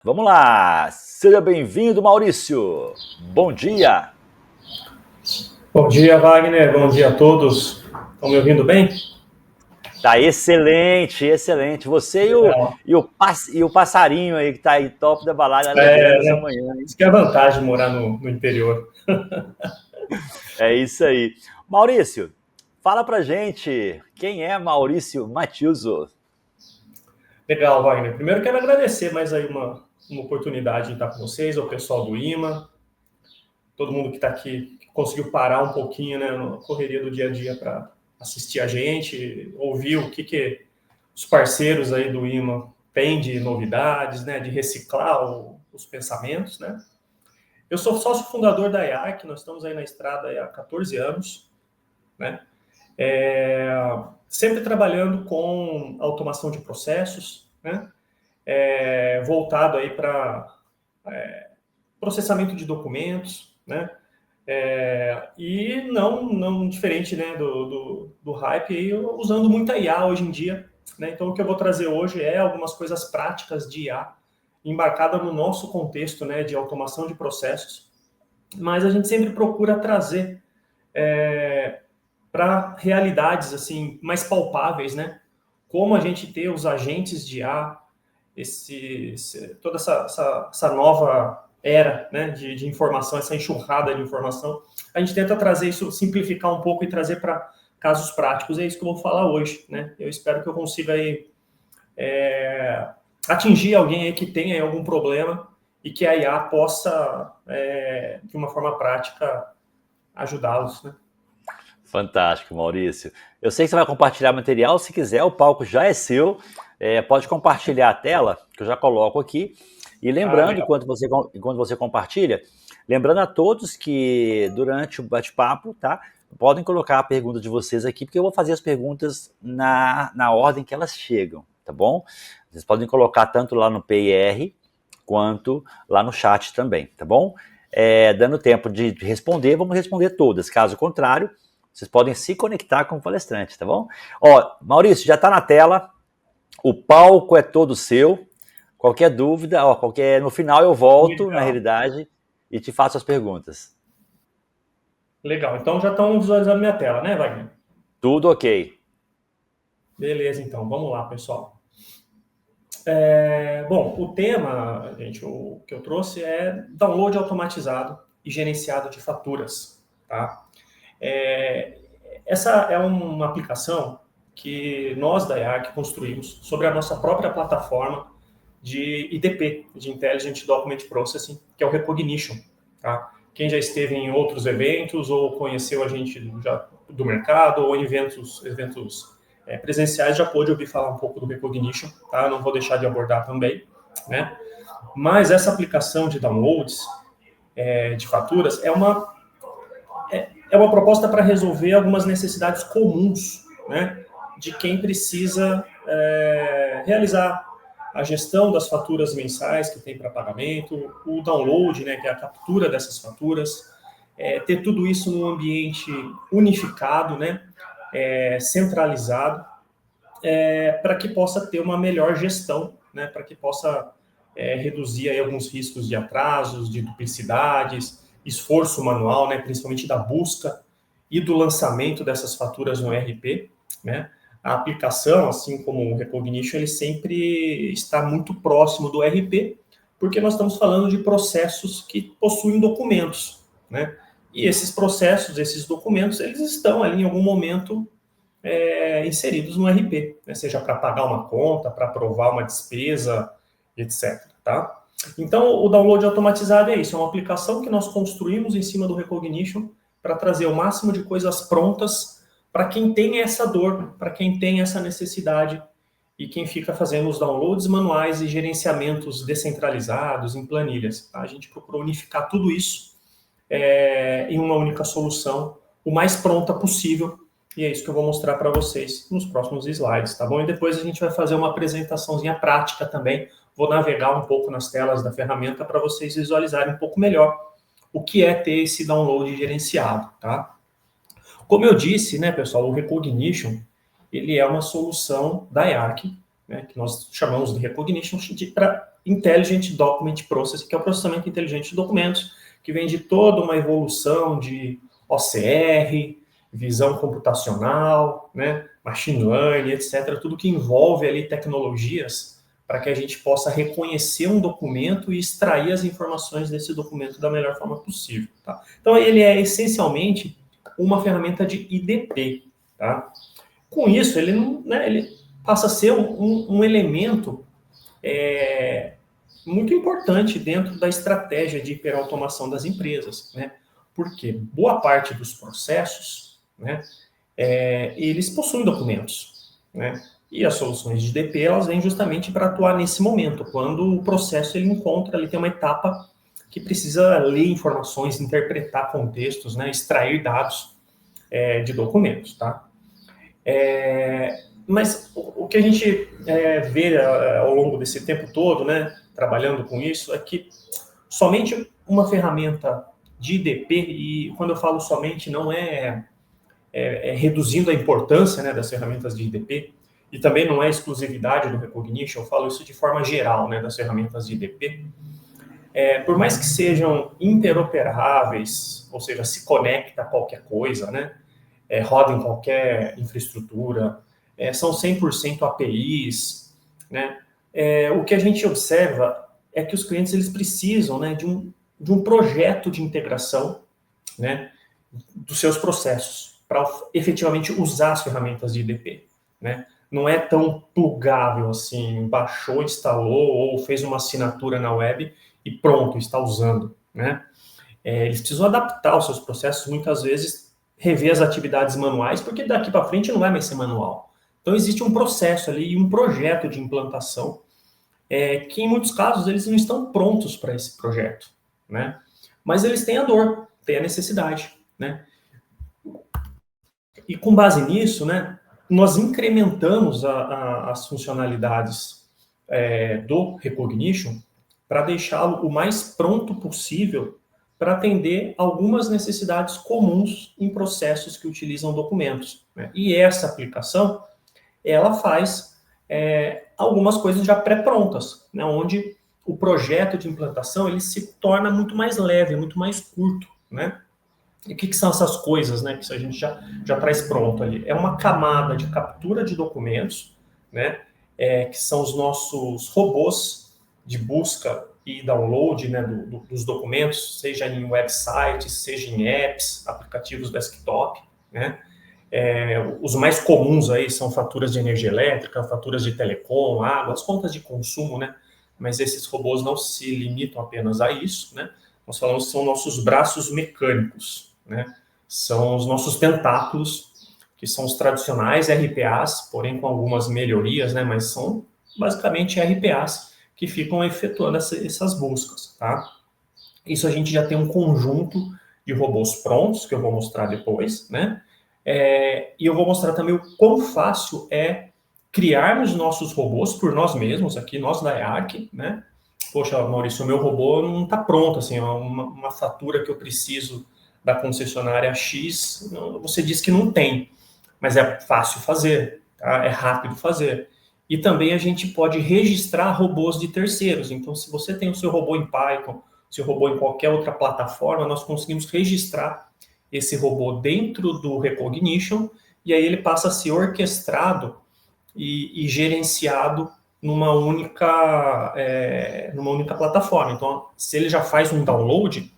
Vamos lá! Seja bem-vindo, Maurício! Bom dia! Bom dia, Wagner. Bom dia a todos. Estão me ouvindo bem? Tá excelente, excelente. Você Legal. e o passarinho aí que tá aí top da balada alegrando É, essa né? manhã, hein? Isso que é a vantagem de morar no interior. É isso aí. Maurício, fala pra gente, quem é Maurício Matiuso? Legal, Wagner. Primeiro quero agradecer mais aí uma oportunidade de estar com vocês, ao pessoal do IMA, todo mundo que está aqui, que conseguiu parar um pouquinho, né, na correria do dia a dia para assistir a gente, ouvir o que os parceiros aí do IMA têm de novidades, né, de reciclar os pensamentos, né. Eu sou sócio fundador da IARC, nós estamos aí na estrada aí há 14 anos, né? Sempre trabalhando com automação de processos, né? Voltado aí para processamento de documentos, né? E não diferente, né, do hype, aí, usando muita IA hoje em dia, né? Então o que eu vou trazer hoje é algumas coisas práticas de IA embarcada no nosso contexto, né, de automação de processos, mas a gente sempre procura trazer para realidades assim mais palpáveis, né? Como a gente ter os agentes de IA, toda essa nova era, né, de informação, essa enxurrada de informação, a gente tenta trazer isso, simplificar um pouco e trazer para casos práticos. É isso que eu vou falar hoje, né? Eu espero que eu consiga aí, atingir alguém aí que tenha aí algum problema e que a IA possa, de uma forma prática, ajudá-los, né? Fantástico, Maurício. Eu sei que você vai compartilhar material, se quiser, o palco já é seu. Pode compartilhar a tela, que eu já coloco aqui. E Ah, lembrando, legal. enquanto você compartilha, lembrando a todos que durante o bate-papo, tá? Podem colocar a pergunta de vocês aqui, porque eu vou fazer as perguntas na ordem que elas chegam, tá bom? Vocês podem colocar tanto lá no PIR quanto lá no chat também, tá bom? Dando tempo de responder, vamos responder todas. Caso contrário, vocês podem se conectar com o palestrante, tá bom? Ó, Maurício, já está na tela. O palco é todo seu. Qualquer dúvida, ó, no final eu volto, na Legal. realidade, e te faço as perguntas. Legal. Então já estão visualizando minha tela, né, Wagner? Tudo ok. Beleza, então. Vamos lá, pessoal. Bom, o tema, gente, o que eu trouxe é download automatizado e gerenciado de faturas, tá? É, Essa é uma aplicação que nós da IARC construímos sobre a nossa própria plataforma de IDP, de Intelligent Document Processing, que é o Recognition, tá? Quem já esteve em outros eventos ou conheceu a gente já do mercado ou em eventos presenciais já pôde ouvir falar um pouco do Recognition, tá? Não vou deixar de abordar também, né? Mas essa aplicação de downloads de faturas é uma proposta para resolver algumas necessidades comuns, né, de quem precisa realizar a gestão das faturas mensais que tem para pagamento, o download, né, que é a captura dessas faturas, ter tudo isso num ambiente unificado, né, centralizado, para que possa ter uma melhor gestão, né, para que possa reduzir aí alguns riscos de atrasos, de duplicidades, esforço manual, né, principalmente da busca e do lançamento dessas faturas no ERP, né? A aplicação, assim como o Recognition, ele sempre está muito próximo do ERP, porque nós estamos falando de processos que possuem documentos, né? E esses processos, esses documentos, eles estão ali em algum momento inseridos no RP, né? Seja para pagar uma conta, para aprovar uma despesa, etc. Tá? Então, o download automatizado é isso, é uma aplicação que nós construímos em cima do Recognition para trazer o máximo de coisas prontas para quem tem essa dor, para quem tem essa necessidade e quem fica fazendo os downloads manuais e gerenciamentos descentralizados em planilhas. Tá? A gente procurou unificar tudo isso em uma única solução, o mais pronta possível, e é isso que eu vou mostrar para vocês nos próximos slides, tá bom? E depois a gente vai fazer uma apresentaçãozinha prática também, vou navegar um pouco nas telas da ferramenta para vocês visualizarem um pouco melhor o que é ter esse download gerenciado, tá? Como eu disse, né, pessoal, o Recognition, ele é uma solução da IARC, né, que nós chamamos de Recognition, Intelligent Document Processing, que é o processamento inteligente de documentos, que vem de toda uma evolução de OCR, visão computacional, né, machine learning, etc., tudo que envolve ali tecnologias para que a gente possa reconhecer um documento e extrair as informações desse documento da melhor forma possível. Tá? Então, ele é essencialmente uma ferramenta de IDP. Tá? Com isso, ele, ele passa a ser um elemento muito importante dentro da estratégia de hiperautomação das empresas, né? Porque boa parte dos processos, né, eles possuem documentos, né? E as soluções de DP, elas vêm justamente para atuar nesse momento, quando o processo ele encontra, ali tem uma etapa que precisa ler informações, interpretar contextos, né, extrair dados de documentos, tá? Mas o que a gente vê ao longo desse tempo todo, né, trabalhando com isso, é que somente uma ferramenta de IDP, e quando eu falo somente, não reduzindo a importância, né, das ferramentas de IDP, e também não é exclusividade do Recognition, eu falo isso de forma geral, né, das ferramentas de IDP. Por mais que sejam interoperáveis, ou seja, se conecta a qualquer coisa, né, roda em qualquer infraestrutura, são 100% APIs, né, o que a gente observa é que os clientes eles precisam, né, de um projeto de integração, né, dos seus processos para efetivamente usar as ferramentas de IDP, né? Não é tão plugável assim, baixou, instalou ou fez uma assinatura na web e pronto, está usando, né? Eles precisam adaptar os seus processos, muitas vezes rever as atividades manuais, porque daqui para frente não vai mais ser manual. Então existe um processo ali e um projeto de implantação que em muitos casos eles não estão prontos para esse projeto, né? Mas eles têm a dor, têm a necessidade, né? E com base nisso, né, nós incrementamos as funcionalidades do Recognition para deixá-lo o mais pronto possível para atender algumas necessidades comuns em processos que utilizam documentos, né? E essa aplicação, ela faz algumas coisas já pré-prontas, né, onde o projeto de implantação ele se torna muito mais leve, muito mais curto, né? E o que são essas coisas, né, que a gente já traz pronto ali? É uma camada de captura de documentos, né, que são os nossos robôs de busca e download, né, dos documentos, seja em websites, seja em apps, aplicativos desktop, né? Os mais comuns aí são faturas de energia elétrica, faturas de telecom, água, as contas de consumo, né? Mas esses robôs não se limitam apenas a isso, né? Nós falamos que são nossos braços mecânicos, né? São os nossos tentáculos, que são os tradicionais RPAs, porém com algumas melhorias, né? Mas são basicamente RPAs que ficam efetuando essas buscas, tá? Isso a gente já tem um conjunto de robôs prontos, que eu vou mostrar depois, né? E eu vou mostrar também o quão fácil é criarmos nossos robôs por nós mesmos, aqui, nós da EARC, né? Poxa, Maurício, o meu robô não está pronto, assim, uma fatura que eu preciso da concessionária X, você diz que não tem, mas é fácil fazer, tá? É rápido fazer. E também a gente pode registrar robôs de terceiros, então se você tem o seu robô em Python, seu robô em qualquer outra plataforma, nós conseguimos registrar esse robô dentro do Recognition, e aí ele passa a ser orquestrado e gerenciado numa única plataforma. Então, se ele já faz um download,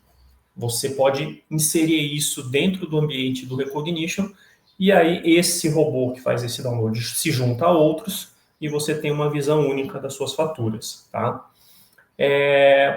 você pode inserir isso dentro do ambiente do Recognition, e aí esse robô que faz esse download se junta a outros, e você tem uma visão única das suas faturas, tá?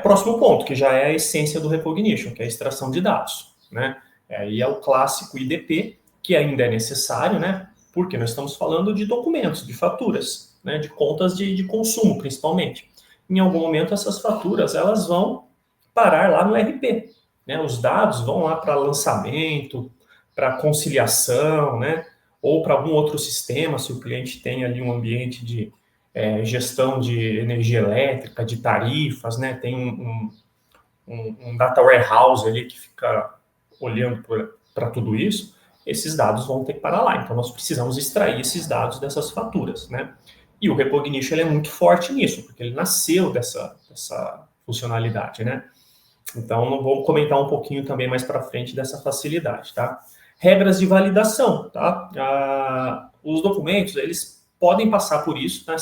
Próximo ponto, que já é a essência do Recognition, que é a extração de dados, né? Aí é o clássico IDP, que ainda é necessário, né? Porque nós estamos falando de documentos, de faturas, né? De contas de consumo, principalmente. Em algum momento, essas faturas elas vão parar lá no RP, né? Os dados vão lá para lançamento, para conciliação, né? Ou para algum outro sistema, se o cliente tem ali um ambiente de gestão de energia elétrica, de tarifas, né? Tem um data warehouse ali que fica olhando para tudo isso, esses dados vão ter que parar lá. Então, nós precisamos extrair esses dados dessas faturas, né? E o Recognition ele é muito forte nisso, porque ele nasceu dessa funcionalidade, né? Então, não vou comentar um pouquinho também mais para frente dessa facilidade, tá? Regras de validação, tá? Os documentos, eles podem passar por isso, né?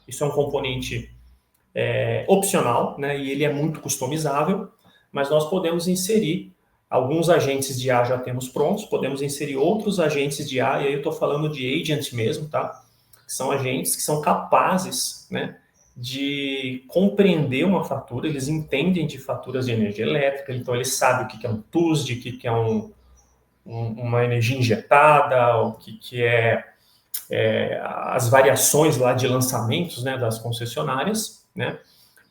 Isso é um componente opcional, né? E ele é muito customizável, mas nós podemos inserir alguns agentes de IA já temos prontos, podemos inserir outros agentes de IA, e aí eu estou falando de agent mesmo, tá? Que são agentes que são capazes, né, de compreender uma fatura, eles entendem de faturas de energia elétrica, então eles sabem o que é um TUSD, o que é uma energia injetada, o que as variações lá de lançamentos, né, das concessionárias, né,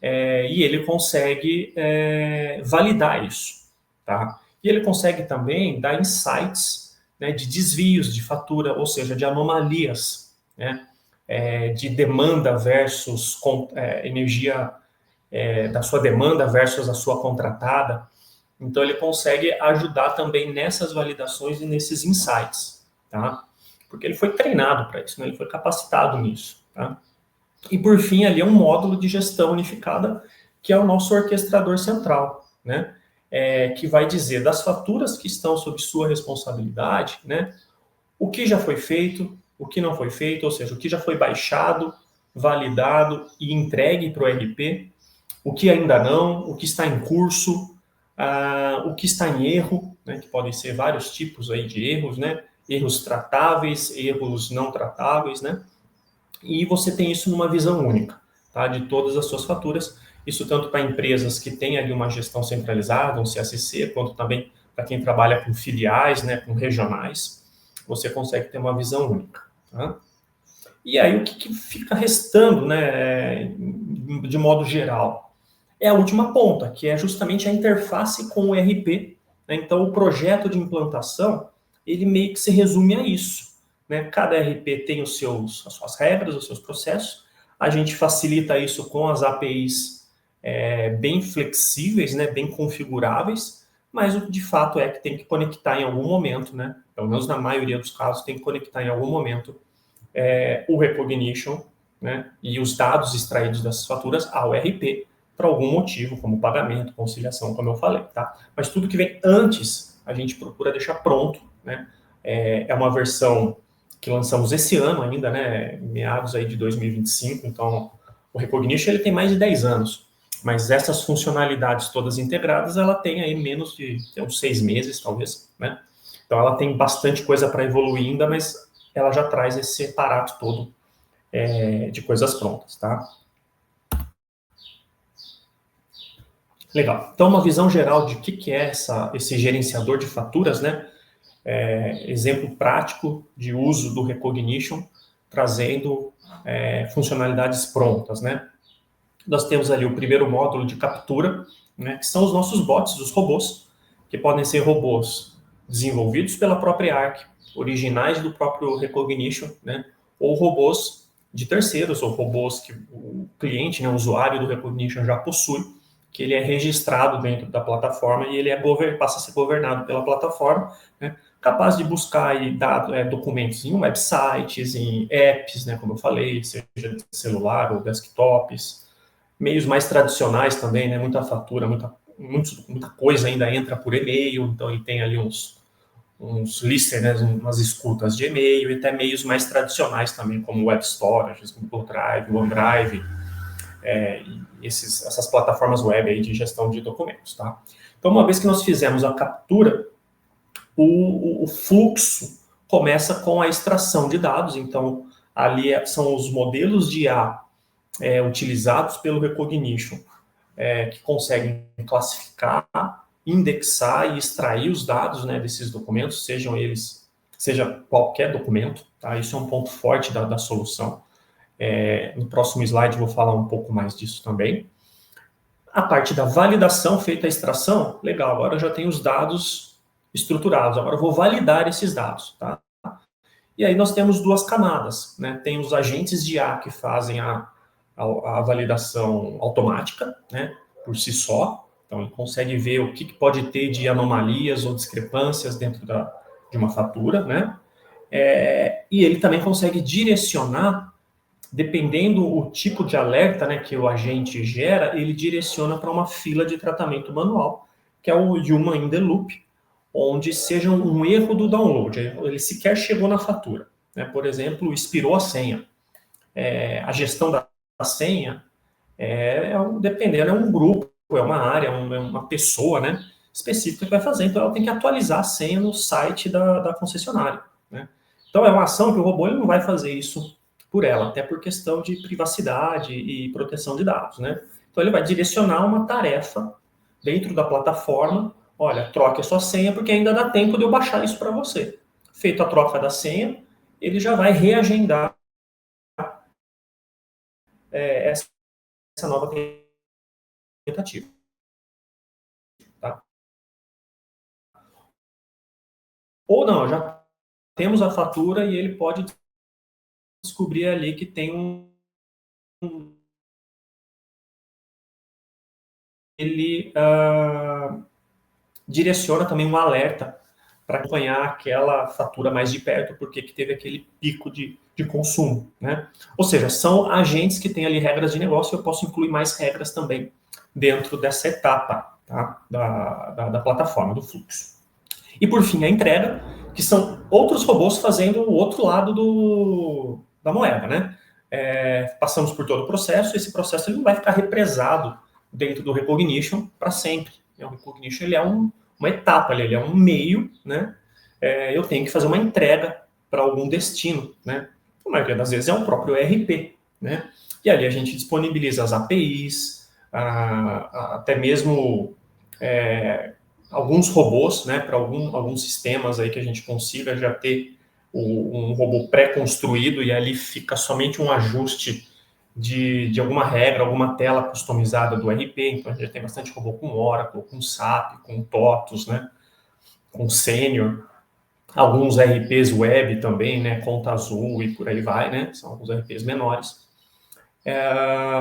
e ele consegue validar isso, tá? E ele consegue também dar insights, né, de desvios de fatura, ou seja, de anomalias, né, de demanda versus energia da sua demanda versus a sua contratada. Então, ele consegue ajudar também nessas validações e nesses insights, tá? Porque ele foi treinado para isso, né? Ele foi capacitado nisso, tá? E, por fim, ali é um módulo de gestão unificada, que é o nosso orquestrador central, né? Que vai dizer das faturas que estão sob sua responsabilidade, né? O que já foi feito, o que não foi feito, ou seja, o que já foi baixado, validado e entregue para o RP, o que ainda não, o que está em curso, o que está em erro, né? Que podem ser vários tipos aí de erros, né? Erros tratáveis, erros não tratáveis, né? E você tem isso numa visão única, tá? De todas as suas faturas. Isso tanto para empresas que têm ali uma gestão centralizada, um CACC, quanto também para quem trabalha com filiais, né, com regionais. Você consegue ter uma visão única, tá? E aí o que fica restando, né, de modo geral? É a última ponta, que é justamente a interface com o ERP, né? Então, o projeto de implantação, ele meio que se resume a isso, né? Cada ERP tem as suas regras, os seus processos. A gente facilita isso com as APIs bem flexíveis, né? Bem configuráveis, mas o que de fato é que tem que conectar em algum momento, né? Pelo menos na maioria dos casos, tem que conectar em algum momento o Recognition, né? E os dados extraídos dessas faturas ao ERP, por algum motivo, como pagamento, conciliação, como eu falei, tá? Mas tudo que vem antes, a gente procura deixar pronto, né? É uma versão que lançamos esse ano ainda, né? Meados aí de 2025, então o Recognition ele tem mais de 10 anos, mas essas funcionalidades todas integradas, ela tem aí menos de uns 6 meses, talvez, né? Então ela tem bastante coisa para evoluir ainda, mas ela já traz esse aparato todo de coisas prontas, tá? Legal. Então, uma visão geral de que é esse gerenciador de faturas, né? Exemplo prático de uso do Recognition, trazendo funcionalidades prontas, né? Nós temos ali o primeiro módulo de captura, né? Que são os nossos bots, os robôs, que podem ser robôs desenvolvidos pela própria ARC, originais do próprio Recognition, né? Ou robôs de terceiros, ou robôs que o cliente, né, o usuário do Recognition já possui, que ele é registrado dentro da plataforma e ele passa a ser governado pela plataforma, né, capaz de buscar aí documentos em websites, em apps, né, como eu falei, seja de celular ou desktops, meios mais tradicionais também, né, muita fatura, muita coisa ainda entra por e-mail, então ele tem ali uns listers, né, umas escutas de e-mail, e até meios mais tradicionais também, como Web Storage, Google Drive, OneDrive, essas plataformas web aí de gestão de documentos, tá? Então, uma vez que nós fizemos a captura, o fluxo começa com a extração de dados, então, ali são os modelos de IA utilizados pelo Recognition, que conseguem classificar, indexar e extrair os dados, né, desses documentos, seja qualquer documento, tá? Isso é um ponto forte da solução. No próximo slide eu vou falar um pouco mais disso também. A parte da validação, feita a extração, legal, agora eu já tenho os dados estruturados, agora eu vou validar esses dados, tá? E aí nós temos duas camadas, né? Tem os agentes de IA que fazem a validação automática, né, por si só, então ele consegue ver o que pode ter de anomalias ou discrepâncias dentro de uma fatura, né? E ele também consegue direcionar dependendo o tipo de alerta, né, que o agente gera, ele direciona para uma fila de tratamento manual, que é o Human in the Loop, onde seja um erro do download, ele sequer chegou na fatura. Né? Por exemplo, expirou a senha. A gestão da senha, dependendo, é um grupo, é uma área, é uma pessoa, né, específica que vai fazer. Então, ela tem que atualizar a senha no site da concessionária. Né? Então, é uma ação que o robô ele não vai fazer isso por ela, até por questão de privacidade e proteção de dados. Né? Então, ele vai direcionar uma tarefa dentro da plataforma. Olha, troque a sua senha, porque ainda dá tempo de eu baixar isso para você. Feito a troca da senha, ele já vai reagendar essa nova tentativa. Tá? Ou não, já temos a fatura e ele pode descobrir ali que tem ele direciona também um alerta para acompanhar aquela fatura mais de perto, porque que teve aquele pico de consumo. Né? Ou seja, são agentes que têm ali regras de negócio, eu posso incluir mais regras também dentro dessa etapa, tá? da plataforma, do fluxo. E por fim, a entrega, que são outros robôs fazendo o outro lado da moeda. Né? Passamos por todo o processo, esse processo ele não vai ficar represado dentro do Recognition para sempre. O Recognition ele é uma etapa, ele é um meio, né? Eu tenho que fazer uma entrega para algum destino, né? A maioria das vezes é o próprio ERP, né? E ali a gente disponibiliza as APIs, até mesmo alguns robôs, né? Para alguns sistemas aí que a gente consiga já ter um robô pré-construído e ali fica somente um ajuste de alguma regra, alguma tela customizada do ERP. Então, a gente tem bastante robô com Oracle, com SAP, com TOTUS, né? Com Senior. Alguns ERPs web também, né? Conta Azul e por aí vai, né? São alguns ERPs menores.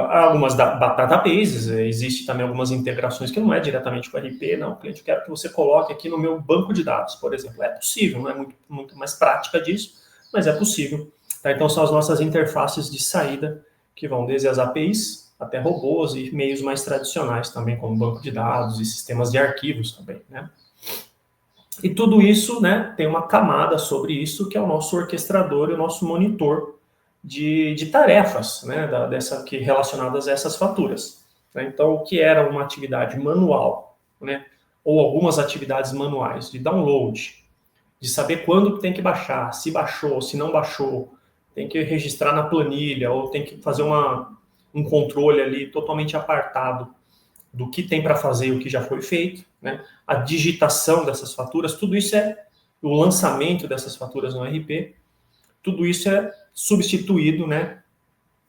Algumas databases, existe também algumas integrações que não é diretamente com o ERP, não. O cliente quer que você coloque aqui no meu banco de dados, por exemplo. É possível, não é muito mais prática disso, mas é possível. Tá? Então, são as nossas interfaces de saída, que vão desde as APIs até robôs e meios mais tradicionais também, como banco de dados e sistemas de arquivos também, né? E tudo isso, né, tem uma camada sobre isso, que é o nosso orquestrador e o nosso monitor de tarefas, né, relacionadas a essas faturas. Né? Então, o que era uma atividade manual, né, ou algumas atividades manuais de download, de saber quando tem que baixar, se baixou, se não baixou, tem que registrar na planilha, ou tem que fazer um controle ali totalmente apartado do que tem para fazer e o que já foi feito, né? A digitação dessas faturas, tudo isso o lançamento dessas faturas no ERP, tudo isso é substituído, né,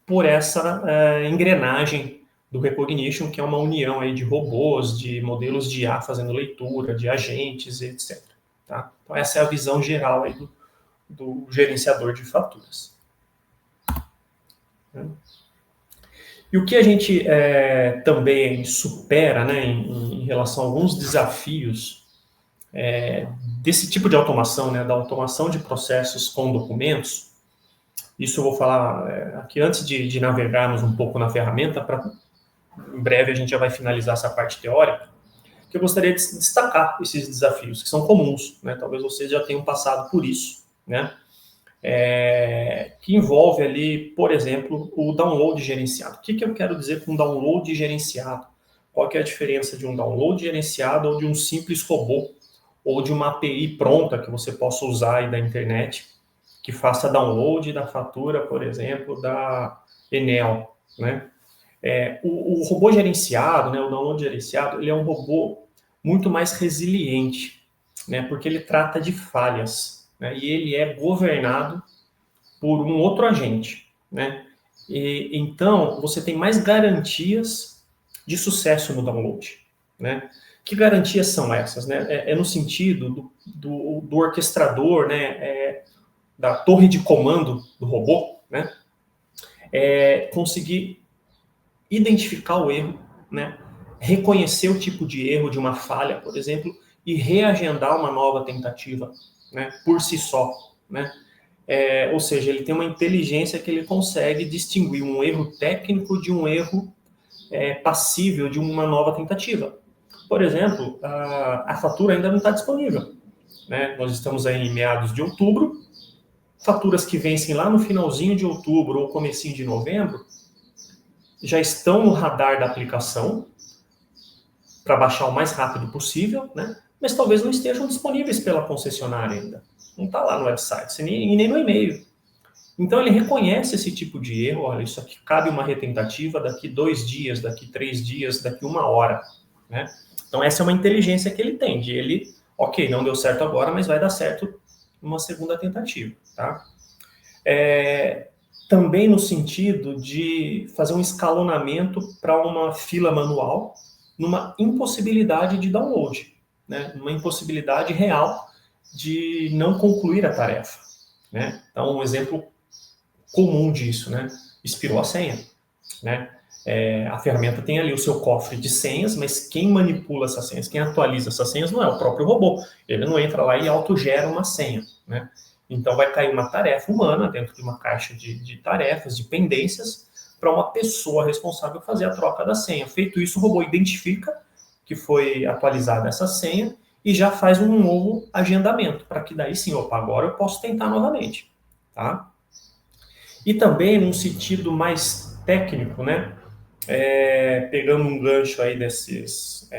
por essa engrenagem do Recognition, que é uma união aí de robôs, de modelos de IA fazendo leitura, de agentes, etc. Tá? Então, essa é a visão geral aí do gerenciador de faturas. E o que a gente também supera, né, em relação a alguns desafios desse tipo de automação, né, da automação de processos com documentos, isso eu vou falar aqui antes de navegarmos um pouco na ferramenta, em breve a gente já vai finalizar essa parte teórica, que eu gostaria de destacar esses desafios, que são comuns, né, talvez vocês já tenham passado por isso, né, que envolve ali, por exemplo, o download gerenciado. O que eu quero dizer com download gerenciado? Qual que é a diferença de um download gerenciado ou de um simples robô, ou de uma API pronta que você possa usar aí da internet, que faça download da fatura, por exemplo, da Enel, né? O robô gerenciado, né, o download gerenciado, ele é um robô muito mais resiliente, né, porque ele trata de falhas, né, e ele é governado por um outro agente, né? Então, você tem mais garantias de sucesso no download, né? Que garantias são essas, né? No sentido do orquestrador, né? Da torre de comando do robô, né? Conseguir identificar o erro, né? Reconhecer o tipo de erro de uma falha, por exemplo, e reagendar uma nova tentativa, né? Por si só, né? ou seja, ele tem uma inteligência que ele consegue distinguir um erro técnico de um erro passível de uma nova tentativa. Por exemplo, a fatura ainda não está disponível, né? Nós estamos aí em meados de outubro, faturas que vencem lá no finalzinho de outubro ou comecinho de novembro já estão no radar da aplicação para baixar o mais rápido possível, né? Mas talvez não estejam disponíveis pela concessionária ainda. Não está lá no website, e nem no e-mail. Então ele reconhece esse tipo de erro, olha, isso aqui cabe uma retentativa daqui 2 dias, daqui 3 dias, daqui 1 hora, né? Então essa é uma inteligência que ele tem, de ele, ok, não deu certo agora, mas vai dar certo numa segunda tentativa, tá? Também no sentido de fazer um escalonamento para uma fila manual, numa impossibilidade de download, né? Numa impossibilidade real de não concluir a tarefa, né? Então, um exemplo comum disso, né? Expirou a senha, né? A ferramenta tem ali o seu cofre de senhas, mas quem manipula essas senhas, quem atualiza essas senhas não é o próprio robô. Ele não entra lá e autogera uma senha, né? Então vai cair uma tarefa humana dentro de uma caixa de tarefas, de pendências, para uma pessoa responsável fazer a troca da senha. Feito isso, o robô identifica que foi atualizada essa senha e já faz um novo agendamento, para que daí sim, opa, agora eu posso tentar novamente, tá? E também, num sentido mais técnico, né? Pegando um gancho aí desses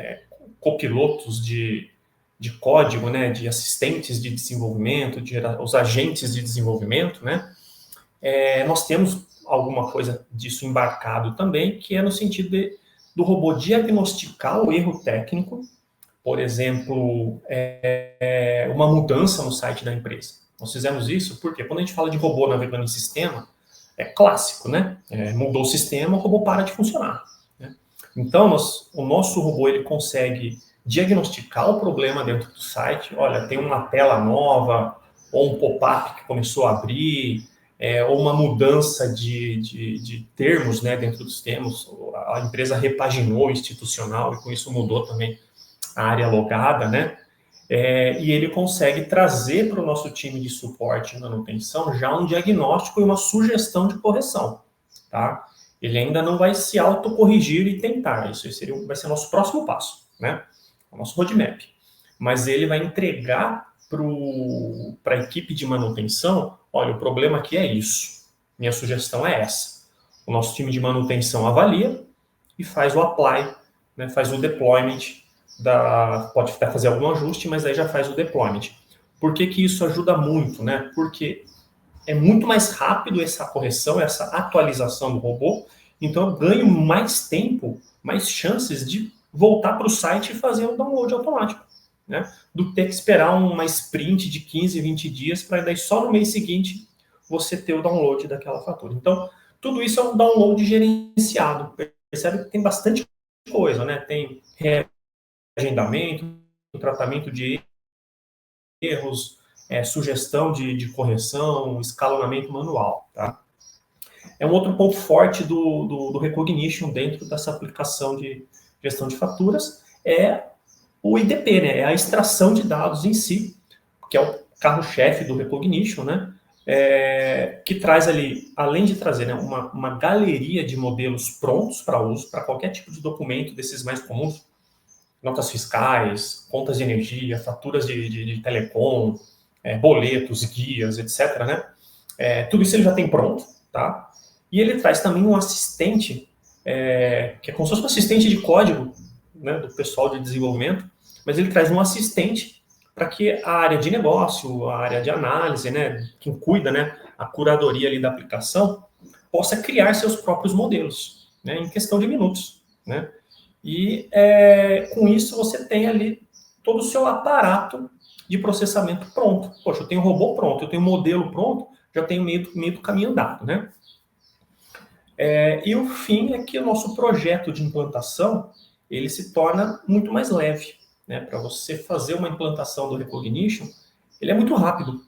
copilotos de código, né? De assistentes de desenvolvimento, os agentes de desenvolvimento, né? Nós temos alguma coisa disso embarcado também, que é no sentido do robô diagnosticar o erro técnico, por exemplo, uma mudança no site da empresa. Nós fizemos isso porque quando a gente fala de robô navegando em sistema, é clássico, né? Mudou o sistema, o robô para de funcionar, né? Então, o nosso robô ele consegue diagnosticar o problema dentro do site. Olha, tem uma tela nova, ou um pop-up que começou a abrir, ou uma mudança de termos, né, dentro dos termos. A empresa repaginou o institucional e com isso mudou também a área logada, né? E ele consegue trazer para o nosso time de suporte e manutenção já um diagnóstico e uma sugestão de correção, tá? Ele ainda não vai se autocorrigir e tentar, isso vai ser o nosso próximo passo, né? O nosso roadmap. Mas ele vai entregar para a equipe de manutenção, olha, o problema aqui é isso, minha sugestão é essa. O nosso time de manutenção avalia e faz o apply, né? Faz o deployment, pode até fazer algum ajuste, mas aí já faz o deployment. Por que isso ajuda muito, né? Porque é muito mais rápido essa correção, essa atualização do robô, então eu ganho mais tempo, mais chances de voltar para o site e fazer o download automático, né? Do que ter que esperar uma sprint de 15, 20 dias para daí só no mês seguinte você ter o download daquela fatura. Então, tudo isso é um download gerenciado. Percebe que tem bastante coisa, né? Tem agendamento, tratamento de erros, sugestão de correção, escalonamento manual, tá? Um outro ponto forte do Recognition dentro dessa aplicação de gestão de faturas é o IDP, né? É a extração de dados em si, que é o carro-chefe do Recognition, né? Que traz ali, além de trazer, né, uma galeria de modelos prontos para uso, para qualquer tipo de documento desses mais comuns, notas fiscais, contas de energia, faturas de telecom, boletos, guias, etc., né? Tudo isso ele já tem pronto, tá? E ele traz também um assistente, que é como se fosse um assistente de código, né, do pessoal de desenvolvimento, mas ele traz um assistente para que a área de negócio, a área de análise, né, quem cuida, né, a curadoria ali da aplicação, possa criar seus próprios modelos, né, em questão de minutos, né? E com isso você tem ali todo o seu aparato de processamento pronto. Poxa, eu tenho um robô pronto, eu tenho um modelo pronto, já tenho meio do caminho andado, né? E o fim é que o nosso projeto de implantação, ele se torna muito mais leve, né? Para você fazer uma implantação do Recognition, ele é muito rápido,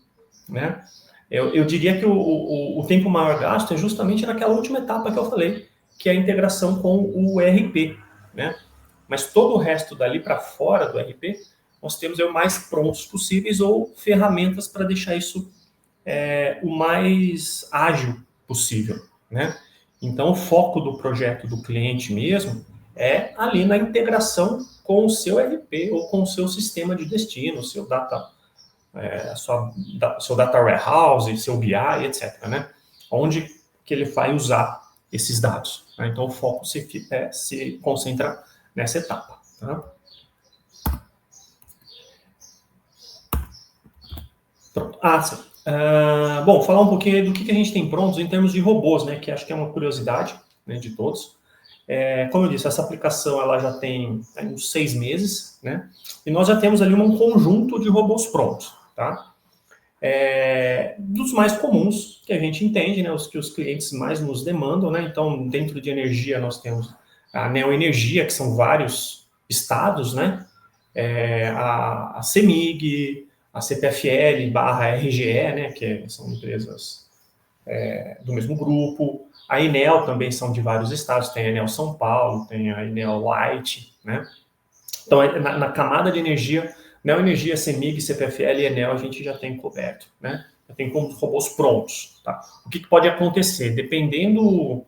né? Eu diria que o tempo maior gasto é justamente naquela última etapa que eu falei, que é a integração com o ERP, né? Mas todo o resto dali para fora do ERP, nós temos o mais prontos possíveis ou ferramentas para deixar isso o mais ágil possível, né? Então, o foco do projeto do cliente mesmo é ali na integração com o seu ERP ou com o seu sistema de destino, seu data, seu data warehouse, seu BI, etc., né? Onde que ele vai usar esses dados, né? Então, o foco se concentra nessa etapa, tá? Pronto. Sim. Bom, falar um pouquinho do que a gente tem prontos em termos de robôs, né? Que acho que é uma curiosidade, né, de todos. Como eu disse, essa aplicação ela já tem uns 6 meses, né? E nós já temos ali um conjunto de robôs prontos, tá? Dos mais comuns que a gente entende, né? Os que os clientes mais nos demandam, né? Então, dentro de energia, nós temos a Neoenergia, que são vários estados, né? A CEMIG, a CPFL barra RGE, né? Que são empresas do mesmo grupo. A Enel também são de vários estados, tem a Enel São Paulo, tem a Enel Light, né? Então, na camada de energia, Neoenergia, CEMIG, CPFL e Enel a gente já tem coberto, né? Já tem como robôs prontos, tá? O que pode acontecer? Dependendo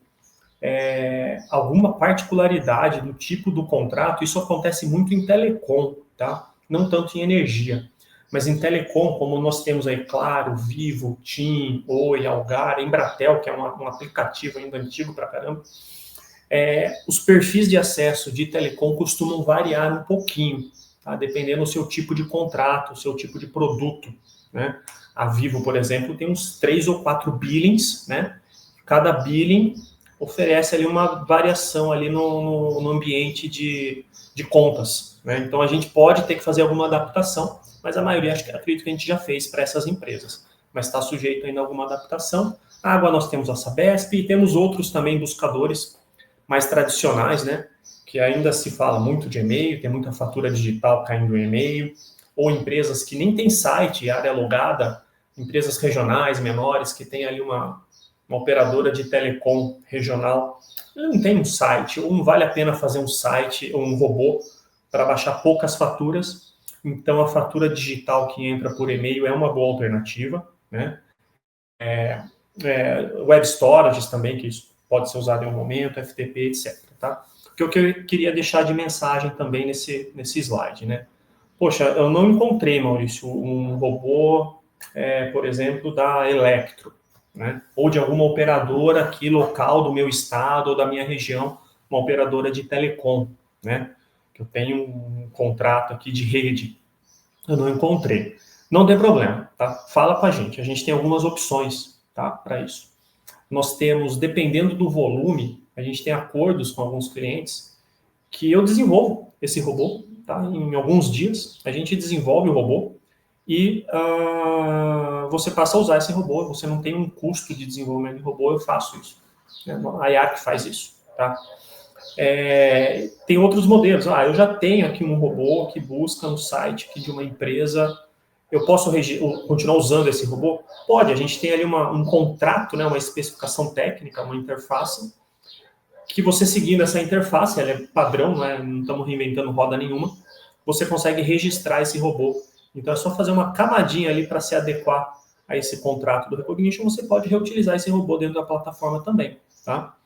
alguma particularidade do tipo do contrato, isso acontece muito em telecom, tá? Não tanto em energia. Mas em telecom, como nós temos aí Claro, Vivo, TIM, Oi, Algar, Embratel, que é um aplicativo ainda antigo pra caramba, os perfis de acesso de telecom costumam variar um pouquinho, tá? Dependendo do seu tipo de contrato, o seu tipo de produto, né? A Vivo, por exemplo, tem uns 3 ou 4 billings, né? Cada billing oferece ali uma variação ali no ambiente de contas, né? Então a gente pode ter que fazer alguma adaptação, mas a maioria acredito que a gente já fez para essas empresas, mas está sujeito ainda a alguma adaptação. A água nós temos a Sabesp e temos outros também buscadores mais tradicionais, né? Que ainda se fala muito de e-mail, tem muita fatura digital caindo em e-mail, ou empresas que nem têm site, área logada, empresas regionais, menores, que tem ali uma operadora de telecom regional, não tem um site, ou não vale a pena fazer um site ou um robô para baixar poucas faturas. Então, a fatura digital que entra por e-mail é uma boa alternativa, né? Web storage também, que isso pode ser usado em um momento, FTP, etc. Tá? O que eu queria deixar de mensagem também nesse slide, né? Poxa, eu não encontrei, Maurício, um robô, por exemplo, da Electro, né? Ou de alguma operadora aqui local do meu estado ou da minha região, uma operadora de telecom, né? Que eu tenho um contrato aqui de rede. Eu não encontrei. Não tem problema, tá? Fala com a gente tem algumas opções, tá? Para isso. Nós temos, dependendo do volume, a gente tem acordos com alguns clientes que eu desenvolvo esse robô, tá? Em alguns dias, a gente desenvolve o robô e você passa a usar esse robô. Você não tem um custo de desenvolvimento de robô, eu faço isso. A IARC faz isso, tá? Tem outros modelos. Eu já tenho aqui um robô que busca no site aqui de uma empresa. Eu posso continuar usando esse robô? Pode. A gente tem ali um contrato, né, uma especificação técnica, uma interface, que você seguindo essa interface, ela é padrão, não estamos reinventando roda nenhuma, você consegue registrar esse robô. Então é só fazer uma camadinha ali para se adequar a esse contrato do Recognition, você pode reutilizar esse robô dentro da plataforma também, tá?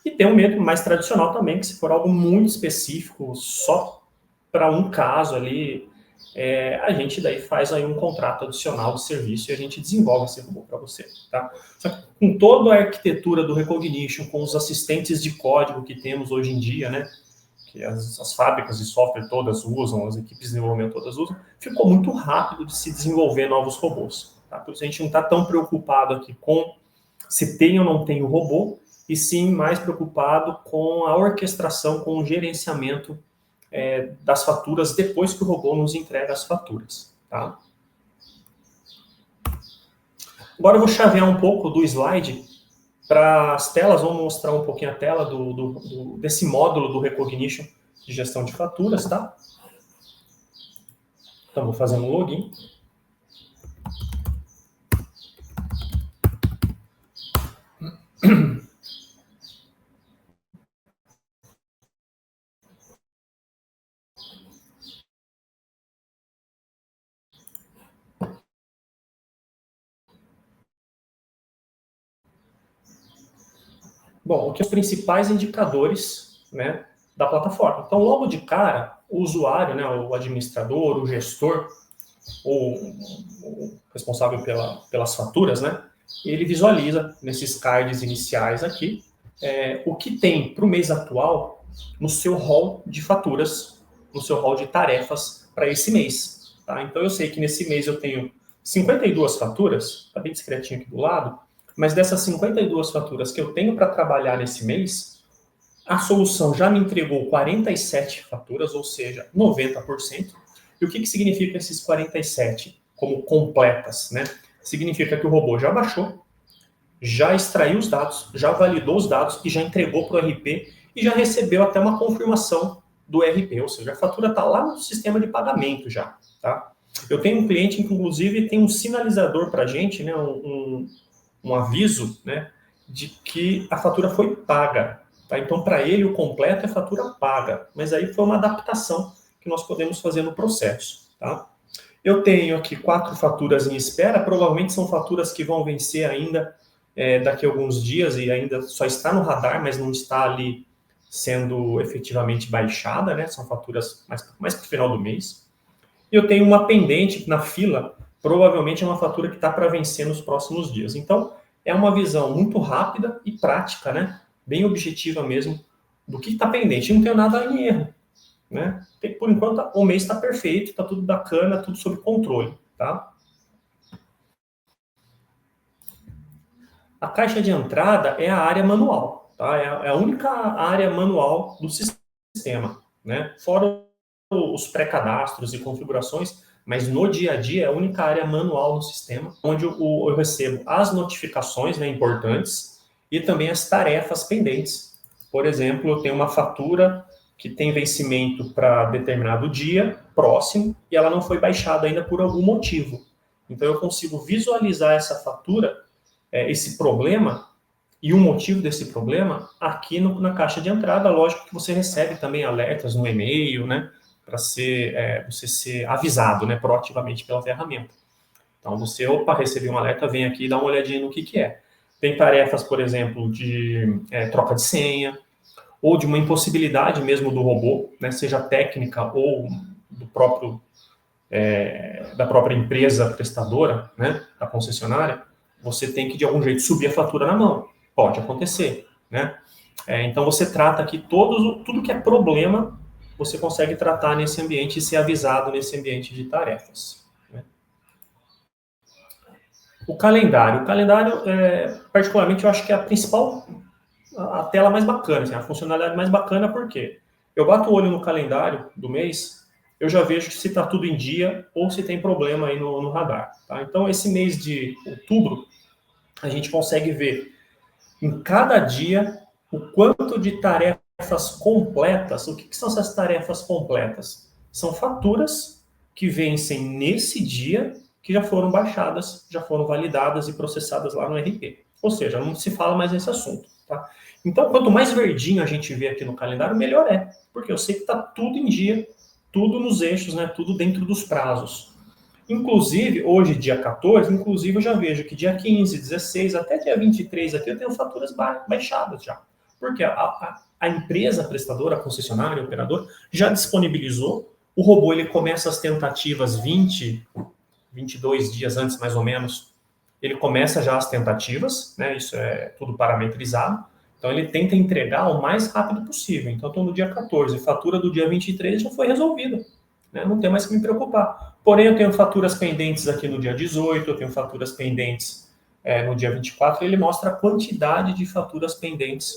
E tem um método mais tradicional também, que se for algo muito específico, só para um caso ali, a gente daí faz aí um contrato adicional de serviço e a gente desenvolve esse robô para você, tá? Só que com toda a arquitetura do Recognition, com os assistentes de código que temos hoje em dia, né? Que as fábricas de software todas usam, as equipes de desenvolvimento todas usam, ficou muito rápido de se desenvolver novos robôs, tá? Por isso a gente não está tão preocupado aqui com se tem ou não tem o robô, e sim mais preocupado com a orquestração, com o gerenciamento das faturas depois que o robô nos entrega as faturas. Tá? Agora eu vou chavear um pouco do slide para as telas, vamos mostrar um pouquinho a tela desse módulo do Recognition de gestão de faturas. Tá? Então vou fazer um login. Bom, aqui os principais indicadores, né, da plataforma. Então, logo de cara, o usuário, né, o administrador, o gestor, o responsável pelas faturas, né, ele visualiza nesses cards iniciais aqui o que tem para o mês atual no seu rol de faturas, no seu rol de tarefas para esse mês. Tá? Então, eu sei que nesse mês eu tenho 52 faturas, está bem discretinho aqui do lado, mas dessas 52 faturas que eu tenho para trabalhar nesse mês, a solução já me entregou 47 faturas, ou seja, 90%. E o que significa esses 47 como completas? Né? Significa que o robô já baixou, já extraiu os dados, já validou os dados e já entregou para o RP e já recebeu até uma confirmação do RP, ou seja, a fatura está lá no sistema de pagamento já. Tá? Eu tenho um cliente que, inclusive, tem um sinalizador para a gente, né, um aviso, né, de que a fatura foi paga. Tá? Então, para ele, o completo é fatura paga. Mas aí foi uma adaptação que nós podemos fazer no processo. Tá? Eu tenho aqui 4 faturas em espera, provavelmente são faturas que vão vencer ainda daqui a alguns dias e ainda só está no radar, mas não está ali sendo efetivamente baixada, né? São faturas mais para o final do mês. E eu tenho uma pendente na fila, provavelmente é uma fatura que está para vencer nos próximos dias. Então, é uma visão muito rápida e prática, né? Bem objetiva mesmo, do que está pendente. Não tenho nada em erro, né? Por enquanto, o mês está perfeito, está tudo bacana, tudo sob controle, tá? A caixa de entrada é a área manual, tá? É a única área manual do sistema, né? Fora os pré-cadastros e configurações, mas no dia a dia é a única área manual no sistema, onde eu recebo as notificações, né, importantes e também as tarefas pendentes. Por exemplo, eu tenho uma fatura que tem vencimento para determinado dia próximo e ela não foi baixada ainda por algum motivo. Então eu consigo visualizar essa fatura, esse problema e o motivo desse problema aqui na caixa de entrada. Lógico que você recebe também alertas no e-mail, né, para você ser avisado, né, proativamente pela ferramenta. Então você, recebi um alerta, vem aqui e dá uma olhadinha no que é. Tem tarefas, por exemplo, de troca de senha, ou de uma impossibilidade mesmo do robô, né, seja técnica ou do próprio, da própria empresa prestadora, né, da concessionária. Você tem que, de algum jeito, subir a fatura na mão. Pode acontecer, né? Então, você trata aqui tudo que é problema, você consegue tratar nesse ambiente e ser avisado nesse ambiente de tarefas. Né? O calendário, particularmente, eu acho que é a tela mais bacana, assim, a funcionalidade mais bacana, porque eu bato o olho no calendário do mês, eu já vejo se está tudo em dia ou se tem problema aí no radar. Tá? Então, esse mês de outubro, a gente consegue ver em cada dia o quanto de tarefas completas. O que são essas tarefas completas? São faturas que vencem nesse dia, que já foram baixadas, já foram validadas e processadas lá no RP. Ou seja, não se fala mais nesse assunto. Tá? Então, quanto mais verdinho a gente vê aqui no calendário, melhor é. Porque eu sei que está tudo em dia, tudo nos eixos, né? Tudo dentro dos prazos. Inclusive, hoje, dia 14, inclusive eu já vejo que dia 15, 16, até dia 23 aqui eu tenho faturas baixadas já. Porque a empresa prestadora, a concessionária, o operador, já disponibilizou. O robô ele começa as tentativas 22 dias antes, mais ou menos. Ele começa já as tentativas, né? Isso é tudo parametrizado. Então ele tenta entregar o mais rápido possível. Então estou no dia 14, fatura do dia 23 já foi resolvida. Né? Não tem mais que me preocupar. Porém, eu tenho faturas pendentes aqui no dia 18, eu tenho faturas pendentes no dia 24, e ele mostra a quantidade de faturas pendentes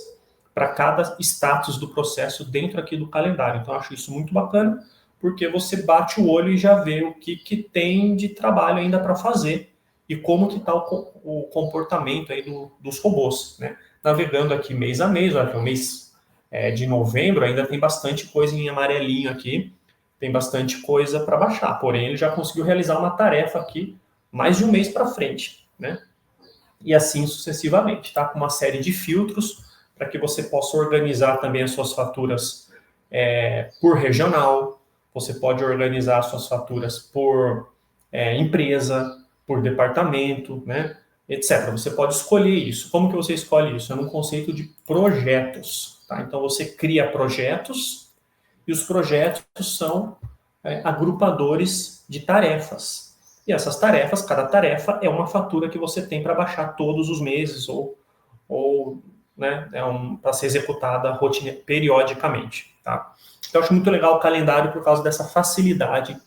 para cada status do processo dentro aqui do calendário. Então, eu acho isso muito bacana, porque você bate o olho e já vê o que tem de trabalho ainda para fazer e como que está o comportamento aí dos robôs. Né? Navegando aqui mês a mês, olha que o mês de novembro ainda tem bastante coisa em amarelinho aqui, tem bastante coisa para baixar, porém ele já conseguiu realizar uma tarefa aqui mais de um mês para frente, né? E assim sucessivamente, tá? Com uma série de filtros para que você possa organizar também as suas faturas por regional, você pode organizar as suas faturas por empresa, por departamento, né? etc. Você pode escolher isso. Como que você escolhe isso? É num conceito de projetos. Tá? Então, você cria projetos e os projetos são agrupadores de tarefas. E essas tarefas, cada tarefa é uma fatura que você tem para baixar todos os meses ou né, para ser executada periodicamente. Tá? Então, eu acho muito legal o calendário por causa dessa facilidade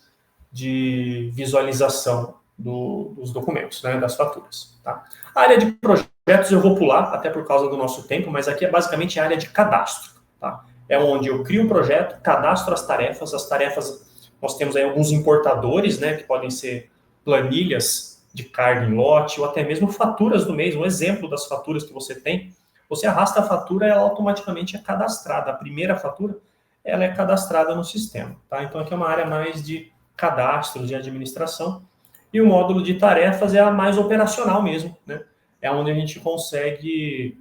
de visualização dos documentos, né, das faturas. Tá? A área de projetos eu vou pular, até por causa do nosso tempo, mas aqui é basicamente a área de cadastro. Tá? É onde eu crio um projeto, cadastro as tarefas, nós temos aí alguns importadores, né, que podem ser planilhas de carga em lote, ou até mesmo faturas do mês, um exemplo das faturas que você tem. Você arrasta a fatura e ela automaticamente é cadastrada. A primeira fatura, ela é cadastrada no sistema. Tá? Então, aqui é uma área mais de cadastros de administração. E o módulo de tarefas é a mais operacional mesmo, né? É onde a gente consegue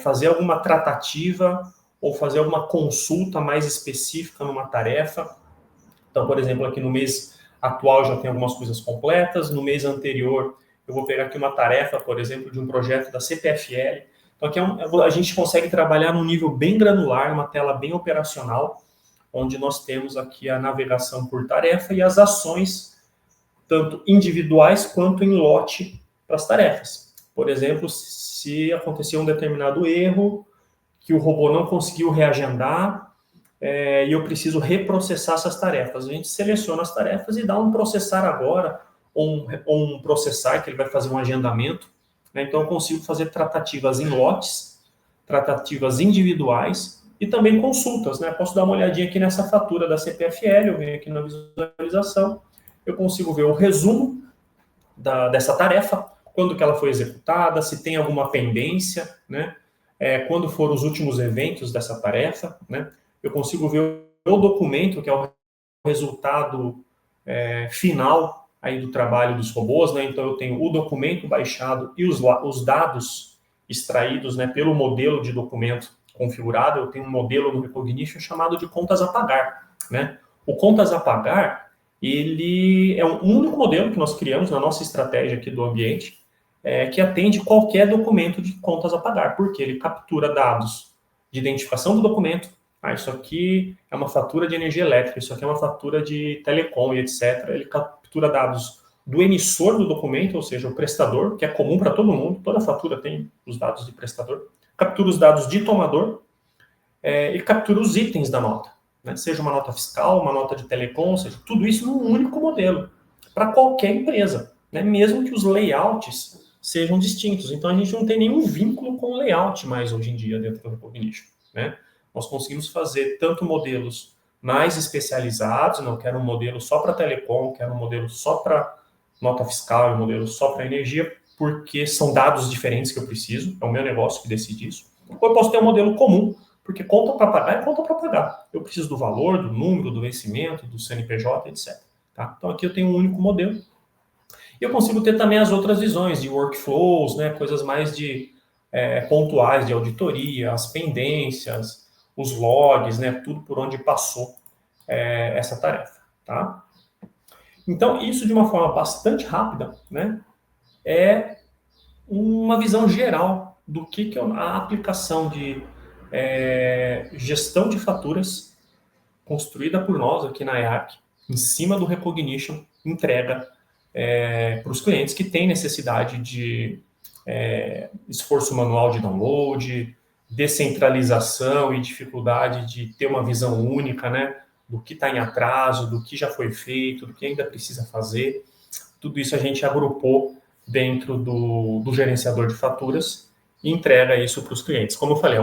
fazer alguma tratativa ou fazer alguma consulta mais específica numa tarefa. Então, por exemplo, aqui no mês atual já tem algumas coisas completas, no mês anterior eu vou pegar aqui uma tarefa, por exemplo, de um projeto da CPFL. Então, aqui a gente consegue trabalhar num nível bem granular, uma tela bem operacional, onde nós temos aqui a navegação por tarefa e as ações, tanto individuais quanto em lote para as tarefas. Por exemplo, se acontecer um determinado erro, que o robô não conseguiu reagendar, e eu preciso reprocessar essas tarefas. A gente seleciona as tarefas e dá um processar agora, ou um processar, que ele vai fazer um agendamento. Né? Então, eu consigo fazer tratativas em lotes, tratativas individuais e também consultas. Né? Posso dar uma olhadinha aqui nessa fatura da CPFL, eu venho aqui na visualização, eu consigo ver o resumo dessa tarefa, quando que ela foi executada, se tem alguma pendência, né? Quando foram os últimos eventos dessa tarefa, né? Eu consigo ver o documento, que é o resultado final aí do trabalho dos robôs, né? Então eu tenho o documento baixado e os dados extraídos, né, pelo modelo de documento configurado. Eu tenho um modelo no Recognition chamado de contas a pagar, né? O contas a pagar, ele é um único modelo que nós criamos na nossa estratégia aqui do ambiente, que atende qualquer documento de contas a pagar, porque ele captura dados de identificação do documento. Isso aqui é uma fatura de energia elétrica, isso aqui é uma fatura de telecom e etc. Ele captura dados do emissor do documento, ou seja, o prestador, que é comum para todo mundo, toda fatura tem os dados de prestador, captura os dados de tomador e captura os itens da nota, né? Seja uma nota fiscal, uma nota de telecom, seja tudo isso num único modelo, para qualquer empresa, né? Mesmo que os layouts sejam distintos. Então, a gente não tem nenhum vínculo com o layout mais hoje em dia dentro do Recognition, né? Nós conseguimos fazer tanto modelos mais especializados, não quero um modelo só para telecom, quero um modelo só para nota fiscal, um modelo só para energia, porque são dados diferentes que eu preciso, é o meu negócio que decide isso. Ou eu posso ter um modelo comum, porque conta para pagar é conta para pagar. Eu preciso do valor, do número, do vencimento, do CNPJ, etc. Tá? Então aqui eu tenho um único modelo. E eu consigo ter também as outras visões de workflows, né, coisas mais pontuais de auditoria, as pendências, os logs, né, tudo por onde passou essa tarefa. Tá? Então, isso de uma forma bastante rápida, né, é uma visão geral do que é a aplicação de gestão de faturas construída por nós aqui na EAC, em cima do Recognition, entrega para os clientes que têm necessidade de esforço manual de download, descentralização e dificuldade de ter uma visão única, né, do que está em atraso, do que já foi feito, do que ainda precisa fazer. Tudo isso a gente agrupou dentro do gerenciador de faturas e entrega isso para os clientes. Como eu falei,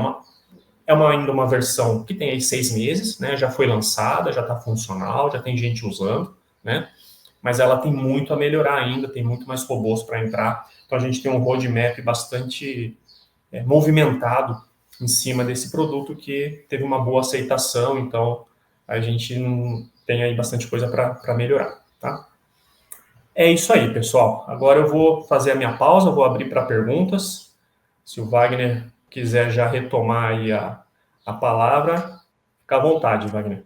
ainda uma versão que tem aí 6 meses, né, já foi lançada, já está funcional, já tem gente usando, né, mas ela tem muito a melhorar ainda, tem muito mais robôs para entrar. Então a gente tem um roadmap bastante movimentado em cima desse produto que teve uma boa aceitação, então a gente tem aí bastante coisa para melhorar, tá? É isso aí, pessoal. Agora eu vou fazer a minha pausa, vou abrir para perguntas. Se o Wagner quiser já retomar aí a palavra, fica à vontade, Wagner.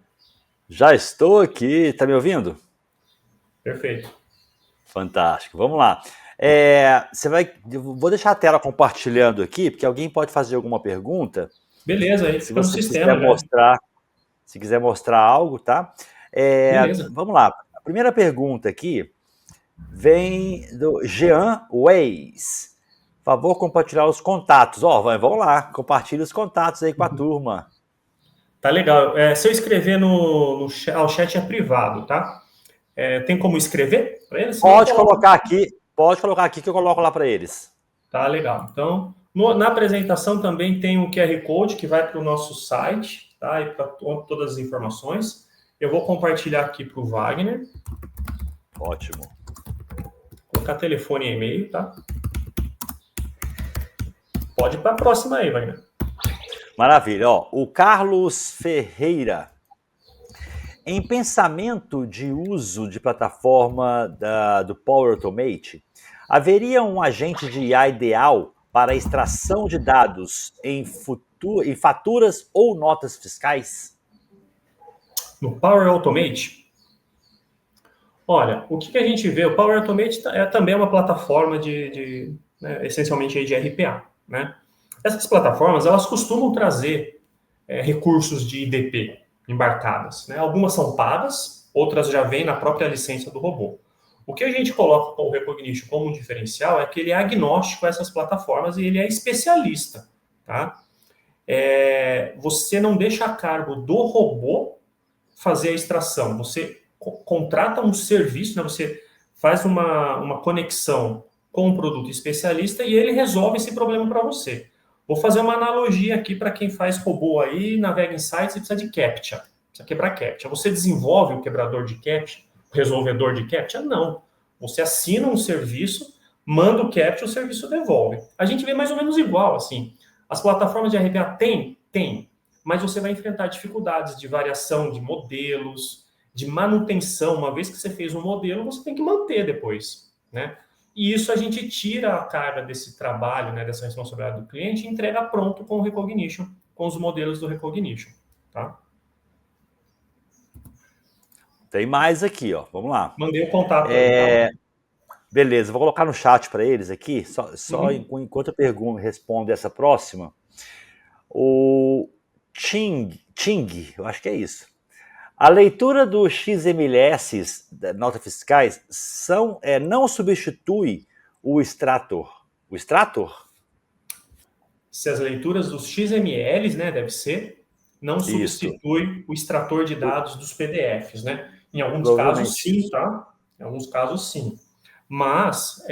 Já estou aqui, tá me ouvindo? Perfeito. Fantástico, vamos lá. Eu vou deixar a tela compartilhando aqui, porque alguém pode fazer alguma pergunta. Beleza, aí Se fica no você quiser sistema já. mostrar, se quiser mostrar algo, tá? Beleza. Vamos lá. A primeira pergunta aqui vem do Jean Weiss. Por favor, compartilhar os contatos. Vamos lá, compartilha os contatos aí com a turma. Tá legal. Se eu escrever no chat, o chat é privado, tá? Tem como escrever para eles? Senão eu Pode coloco. colocar aqui que eu coloco lá para eles. Tá legal. Então, na apresentação também tem um QR Code que vai para o nosso site, tá? E para todas as informações. Eu vou compartilhar aqui para o Wagner. Ótimo. Vou colocar telefone e e-mail, tá? Pode ir para a próxima aí, Wagner. Maravilha. O Carlos Ferreira. Em pensamento de uso de plataforma do Power Automate, haveria um agente de IA ideal para a extração de dados em faturas ou notas fiscais? No Power Automate, olha, o que a gente vê, o Power Automate também uma plataforma né, essencialmente aí de RPA, né? Essas plataformas, elas costumam trazer recursos de IDP embarcadas, né? Algumas são pagas, outras já vêm na própria licença do robô. O que a gente coloca com o Recognition como um diferencial é que ele é agnóstico a essas plataformas e ele é especialista, tá? Você não deixa a cargo do robô fazer a extração, você contrata um serviço, né? Você faz uma conexão com um produto especialista e ele resolve esse problema para você. Vou fazer uma analogia aqui para quem faz robô aí, navega em sites e precisa de CAPTCHA. Precisa quebrar CAPTCHA. Você desenvolve o quebrador de CAPTCHA, o resolvedor de CAPTCHA? Não. Você assina um serviço, manda o CAPTCHA, o serviço devolve. A gente vê mais ou menos igual, assim. As plataformas de RPA tem, mas você vai enfrentar dificuldades de variação de modelos, de manutenção. Uma vez que você fez um modelo, você tem que manter depois, né? E isso a gente tira a carga desse trabalho, né, dessa responsabilidade do cliente e entrega pronto com o Recognition, com os modelos do Recognition, tá? Tem mais aqui, vamos lá. Mandei o contato aí, tá? Beleza, vou colocar no chat para eles aqui, só enquanto eu respondo essa próxima. O Ting, eu acho que é isso. A leitura dos XMLS, notas fiscais, não substitui o extrator. O extrator? Se as leituras dos XMLs, né, deve ser, não Isso. substitui o extrator de dados dos PDFs, né? Em alguns casos, Provavelmente. sim, tá? Em alguns casos, sim. Mas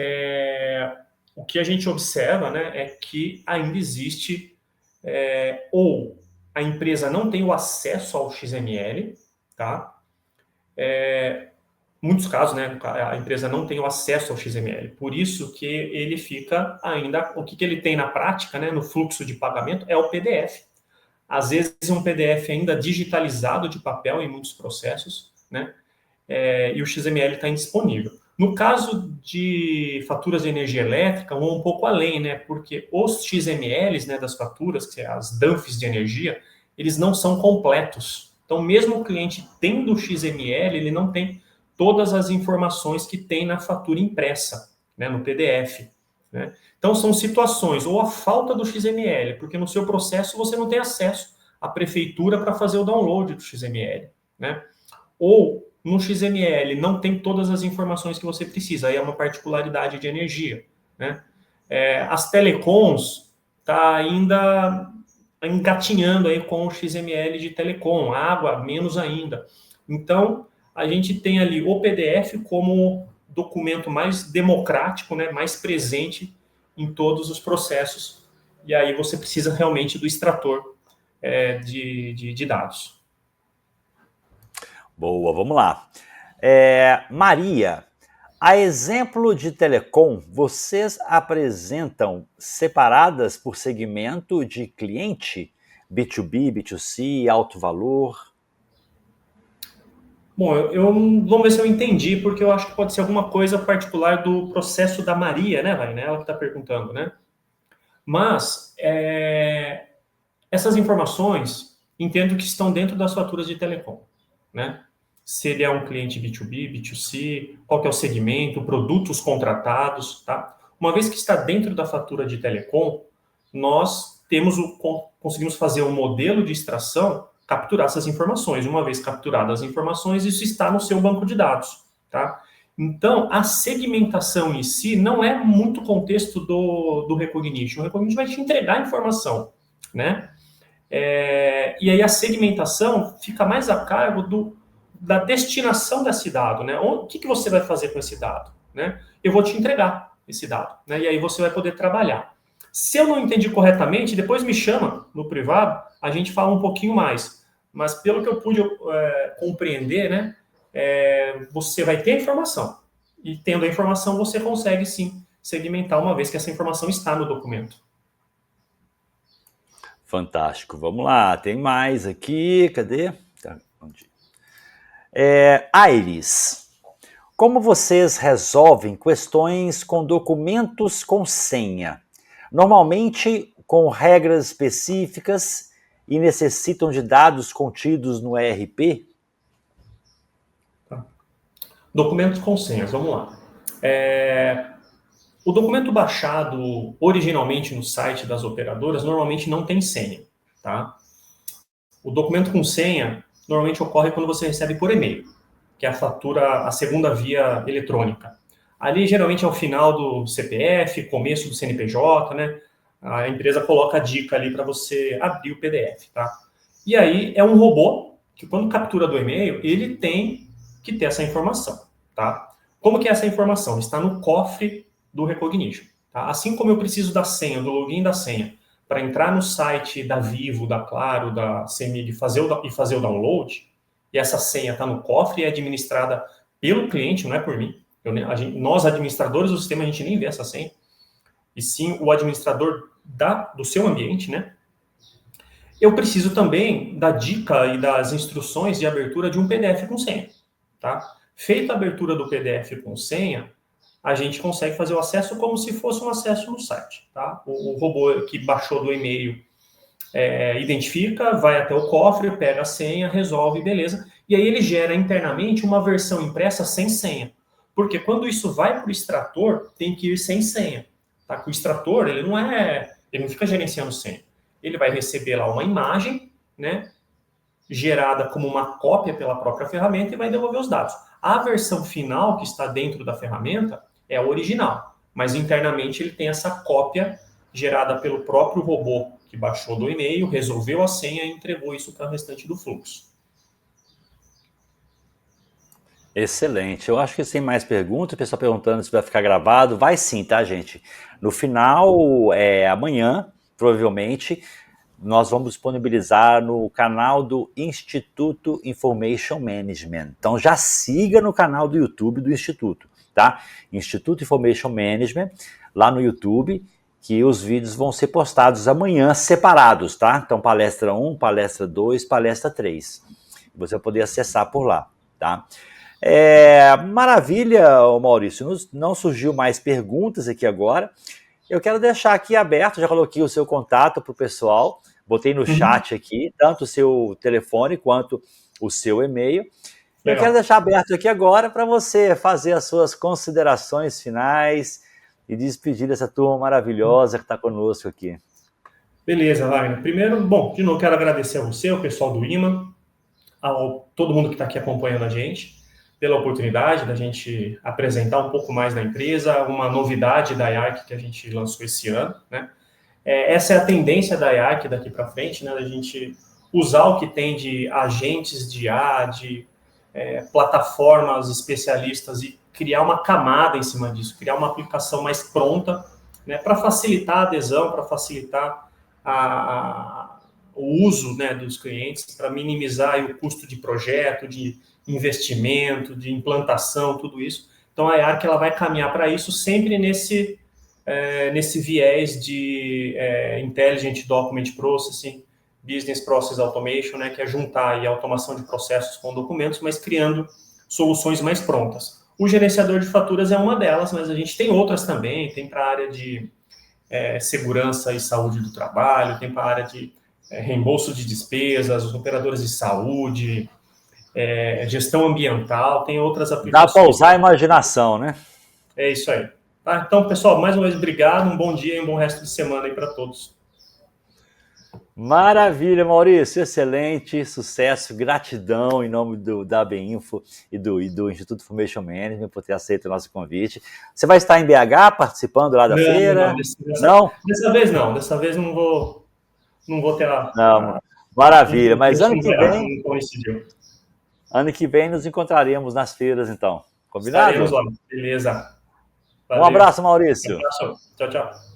o que a gente observa, né, é que ainda existe ou a empresa não tem o acesso ao XML, tá? Muitos casos, né, a empresa não tem o acesso ao XML. Por isso que ele fica ainda, o que ele tem na prática, né, no fluxo de pagamento, é o PDF. Às vezes um PDF ainda digitalizado de papel em muitos processos, né, e o XML está indisponível. No caso de faturas de energia elétrica, vão um pouco além, né, porque os XMLs, né, das faturas, que são as dumps de energia, eles não são completos. Então, mesmo o cliente tendo o XML, ele não tem todas as informações que tem na fatura impressa, né, no PDF. Né? Então, são situações, ou a falta do XML, porque no seu processo você não tem acesso à prefeitura para fazer o download do XML. Né? Ou no XML não tem todas as informações que você precisa, aí é uma particularidade de energia. Né? As telecoms tá ainda engatinhando aí com o XML de telecom, água menos ainda. Então, a gente tem ali o PDF como documento mais democrático, né, mais presente em todos os processos. E aí você precisa realmente do extrator de dados. Boa, vamos lá. Maria, a exemplo de telecom, vocês apresentam separadas por segmento de cliente? B2B, B2C, alto valor? Bom, vamos ver se eu entendi, porque eu acho que pode ser alguma coisa particular do processo da Maria, né, Vai? Ela que está perguntando, né? Mas essas informações entendo que estão dentro das faturas de telecom, né? se ele é um cliente B2B, B2C, qual que é o segmento, produtos contratados, tá? Uma vez que está dentro da fatura de telecom, nós conseguimos fazer um modelo de extração, capturar essas informações. Uma vez capturadas as informações, isso está no seu banco de dados, tá? Então, a segmentação em si não é muito contexto do Recognition. O Recognition vai te entregar a informação, né? E aí a segmentação fica mais a cargo da destinação desse dado, né? O que você vai fazer com esse dado, né? Eu vou te entregar esse dado, né? E aí você vai poder trabalhar. Se eu não entendi corretamente, depois me chama no privado, a gente fala um pouquinho mais. Mas pelo que eu pude compreender, né? Você vai ter a informação. E tendo a informação, você consegue sim segmentar, uma vez que essa informação está no documento. Fantástico. Vamos lá, tem mais aqui. Cadê? Tá, Aires, como vocês resolvem questões com documentos com senha? Normalmente com regras específicas e necessitam de dados contidos no ERP? Tá. Documentos com senhas, vamos lá. O documento baixado originalmente no site das operadoras normalmente não tem senha, tá? O documento com senha normalmente ocorre quando você recebe por e-mail, que é a fatura, a segunda via eletrônica. Ali geralmente é o final do CPF, começo do CNPJ, né? A empresa coloca a dica ali para você abrir o PDF, tá? E aí é um robô que quando captura do e-mail, ele tem que ter essa informação, tá? Como que é essa informação? Está no cofre do Recognition, tá? Assim como eu preciso da senha, do login da senha, para entrar no site da Vivo, da Claro, da CEMIG e fazer o download, e essa senha está no cofre e é administrada pelo cliente, não é por mim. Nós, administradores do sistema, a gente nem vê essa senha, e sim o administrador do seu ambiente, né? Eu preciso também da dica e das instruções de abertura de um PDF com senha, tá? Feita a abertura do PDF com senha, a gente consegue fazer o acesso como se fosse um acesso no site, tá? O robô que baixou do e-mail identifica, vai até o cofre, pega a senha, resolve, beleza. E aí ele gera internamente uma versão impressa sem senha. Porque quando isso vai para o extrator, tem que ir sem senha. Tá? O extrator, ele não fica gerenciando senha. Ele vai receber lá uma imagem, né, gerada como uma cópia pela própria ferramenta e vai devolver os dados. A versão final que está dentro da ferramenta é a original, mas internamente ele tem essa cópia gerada pelo próprio robô que baixou do e-mail, resolveu a senha e entregou isso para o restante do fluxo. Excelente. Eu acho que sem mais perguntas, o pessoal perguntando se vai ficar gravado. Vai sim, tá, gente? No final, amanhã, provavelmente, nós vamos disponibilizar no canal do Instituto Information Management. Então já siga no canal do YouTube do Instituto, tá? Instituto Information Management, lá no YouTube, que os vídeos vão ser postados amanhã separados, tá? Então palestra 1, palestra 2, palestra 3. Você vai poder acessar por lá, tá? Maravilha, Maurício. Não surgiu mais perguntas aqui agora. Eu quero deixar aqui aberto, já coloquei o seu contato para o pessoal, botei no chat aqui, tanto o seu telefone quanto o seu e-mail. Legal. Eu quero deixar aberto aqui agora para você fazer as suas considerações finais e despedir dessa turma maravilhosa que está conosco aqui. Beleza, Wagner. Primeiro, de novo, quero agradecer a você, o pessoal do IMA, todo mundo que está aqui acompanhando a gente, pela oportunidade da gente apresentar um pouco mais da empresa, uma novidade da IARC que a gente lançou esse ano, né? Essa é a tendência da IARC daqui para frente, né? A gente usar o que tem de agentes de IA, de plataformas especialistas e criar uma camada em cima disso, criar uma aplicação mais pronta, né? Para facilitar a adesão, para facilitar o uso, né, dos clientes, para minimizar o custo de projeto, de investimento, de implantação, tudo isso. Então, a IARC ela vai caminhar para isso sempre nesse viés de Intelligent Document Processing, Business Process Automation, né, que é juntar aí a automação de processos com documentos, mas criando soluções mais prontas. O gerenciador de faturas é uma delas, mas a gente tem outras também, tem para a área de segurança e saúde do trabalho, tem para a área de reembolso de despesas, os operadores de saúde, gestão ambiental, tem outras Dá aplicações. para usar a imaginação, né? É isso aí. Tá? Então, pessoal, mais uma vez, obrigado, um bom dia e um bom resto de semana aí para todos. Maravilha, Maurício, excelente, sucesso, gratidão em nome da BEinfo e do Instituto Formation Management por ter aceito o nosso convite. Você vai estar em BH participando lá da feira? Não? Dessa vez não vou ter Não, maravilha, mas ano que vem nos encontraremos nas feiras, então. Combinado? Estaremos lá, beleza. Valeu. Um abraço, Maurício. Um abraço. Tchau, tchau.